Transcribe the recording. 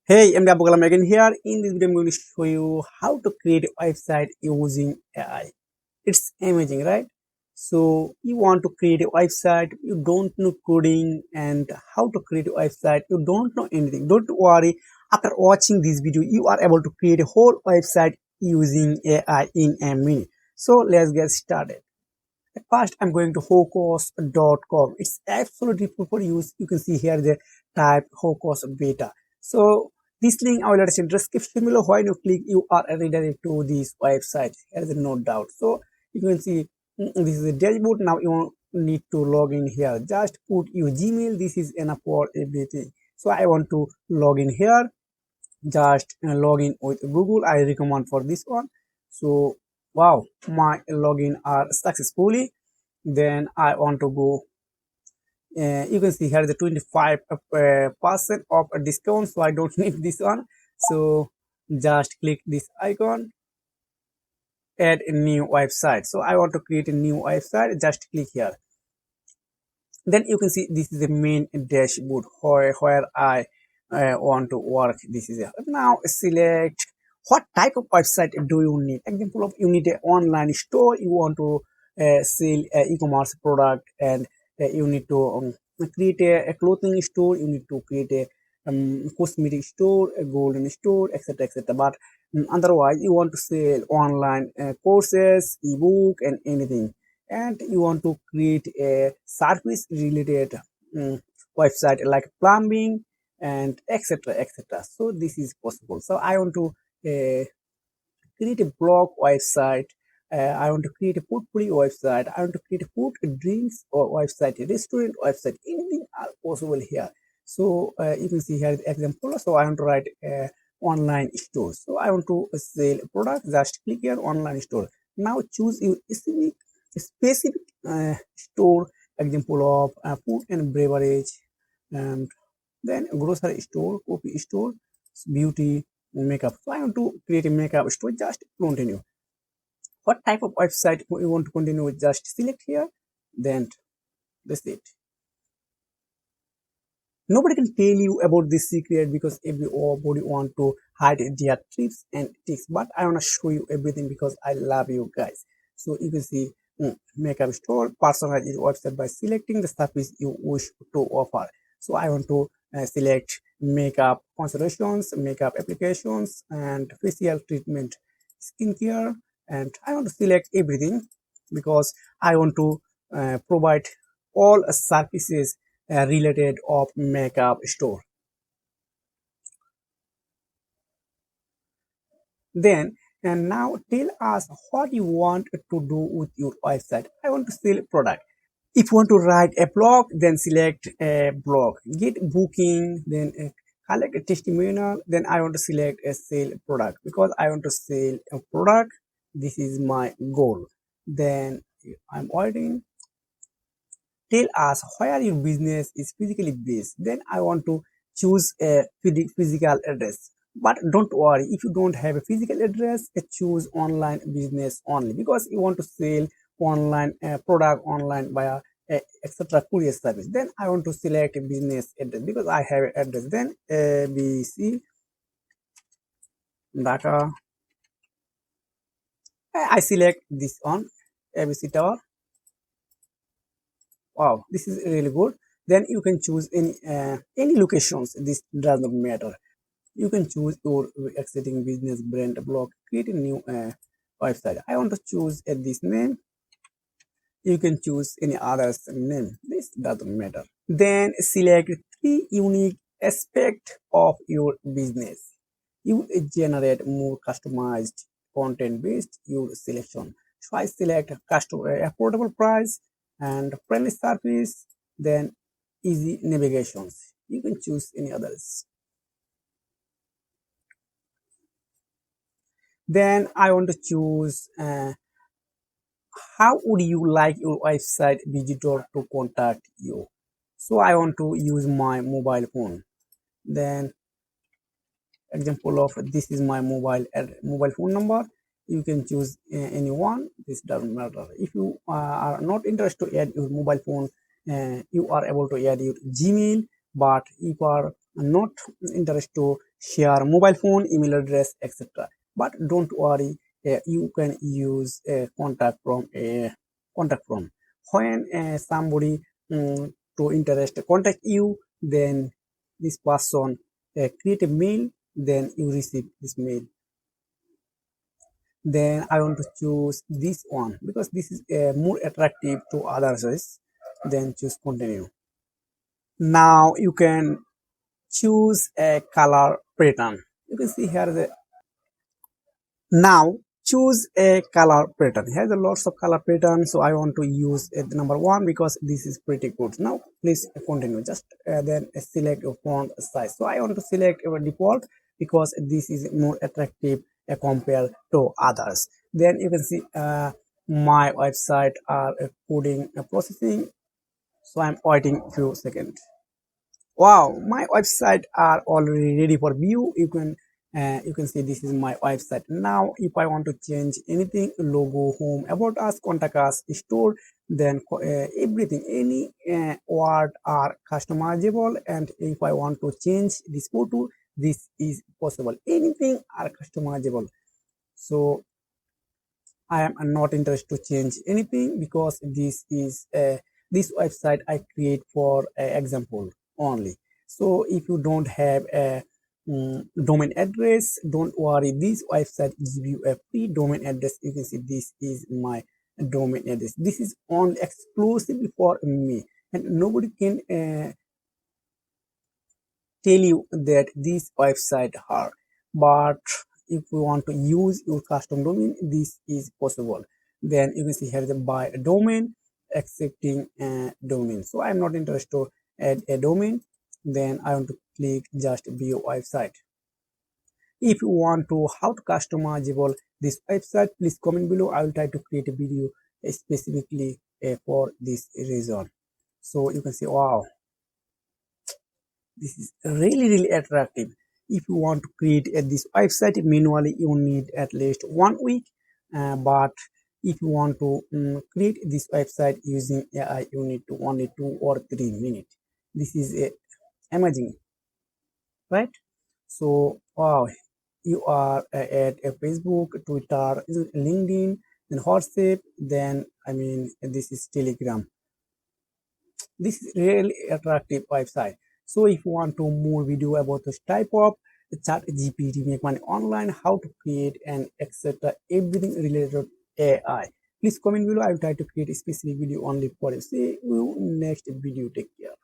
Hey, I'm Kalam again here. In this video, I'm going to show you how to create a website using AI. It's amazing, right? So you want to create a website, you don't know coding and how to create a website, you don't know anything. Don't worry. After watching this video, you are able to create a whole website using AI in a minute. So let's get started. At first, I'm going to Hocoos.com. It's absolutely free for use. You can see here the type Hocoos beta. So this link I will add in description below. When you click, you are redirected to this website. There is no doubt. So you can see this is a dashboard. Now you need to log in here. Just put your Gmail. This is enough for everything. So I want to log in here. Just log in with Google. I recommend for this one. So wow, my login are successfully. Then I want to go. You can see here the 25% of a discount, so I don't need this one. So just click this icon, add a new website. So I want to create a new website. Just click here. Then you can see this is the main dashboard where I want to work. This is it. Now select what type of website do you need. Example of you need an online store. You want to sell e-commerce product, and you need to create a clothing store. You need to create a cosmetic store, a golden store, etc., etc. But otherwise, you want to sell online courses, ebook, and anything, and you want to create a service related website like plumbing and etc., etc. So this is possible. So I want to create a blog website. I want to create a portfolio website. I want to create a food, drinks or website, a restaurant website. Anything are possible here. So you can see here the example. So I want to write a online store. So I want to sell a product. Just click here online store. Now choose your specific store. Example of food and beverage, and then grocery store, coffee store, beauty, makeup. So I want to create a makeup store. Just continue. What type of website you want to continue with? Just select here. Then that's it. Nobody can tell you about this secret because everybody want to hide their tips and tricks. But I want to show you everything because I love you guys. So you can see makeup store, personalize your website by selecting the service you wish to offer. So I want to select makeup consultations, makeup applications, and facial treatment, skincare, and I want to select everything because I want to provide all services related of makeup store. Then and now tell us what you want to do with your website. I want to sell product. If you want to write a blog, then select a blog. Get booking, then collect a testimonial. Then I want to select a sale product because I want to sell a product. This is my goal. Then I'm writing. Tell us where your business is physically based. Then I want to choose a physical address. But don't worry, if you don't have a physical address, choose online business only because you want to sell online product online via etc. courier service. Then I want to select a business address because I have an address. Then ABC Dhaka. I select this on ABC Tower. Wow, this is really good. Then you can choose any locations. This does not matter. You can choose your existing business brand blog, create a new website. I want to choose this name. You can choose any other name. This doesn't matter. Then select three unique aspects of your business. You will generate more customized content based your selection. So I select affordable price and friendly service, then easy navigations. You can choose any others. Then I want to choose how would you like your website visitor to contact you. So I want to use my mobile phone. Then example of this is my mobile phone number. You can choose anyone. This doesn't matter. If you are not interested to add your mobile phone, you are able to add your Gmail. But if you are not interested to share mobile phone, email address, etc. But don't worry, you can use a contact from when somebody to interest contact you, then this person create a mail, then you receive this mail. Then I want to choose this one because this is more attractive to others. Then choose continue. Now you can choose a color pattern. You can see here the now choose a color pattern. Here the lots of color pattern, so I want to use the number one because this is pretty good. Now please continue. Just then select your font size. So I want to select our default because this is more attractive compared to others. Then you can see my website are coding processing. So I'm waiting few seconds. Wow, my website are already ready for view. You can see this is my website. Now if I want to change anything, logo, home, about us, contact us, store, then everything, any word are customizable. And if I want to change this photo, this is possible. Anything are customizable. So I am not interested to change anything because this is this website I create for example only. So if you don't have a domain address, don't worry. This website give you a free domain address. You can see this is my domain address. This is only exclusively for me, and nobody can tell you that this website are. But if you want to use your custom domain, this is possible. Then you can see here the buy a domain, accepting a domain. So I'm not interested to add a domain. Then I want to click just view website. If you want to how to customizable this website, please comment below. I will try to create a video specifically for this reason. So you can see, wow, this is really attractive. If you want to create this website manually, you need at least 1 week, but if you want to create this website using AI, you need to only 2 or 3 minutes. This is amazing, right? So wow, you are at a Facebook, Twitter, LinkedIn, then WhatsApp, then I mean this is Telegram. This is really attractive website. So if you want to more video about this type of chat GPT, make money online, how to create and etc, everything related to AI, please comment below. I will try to create a specific video only for you. See you next video. Take care.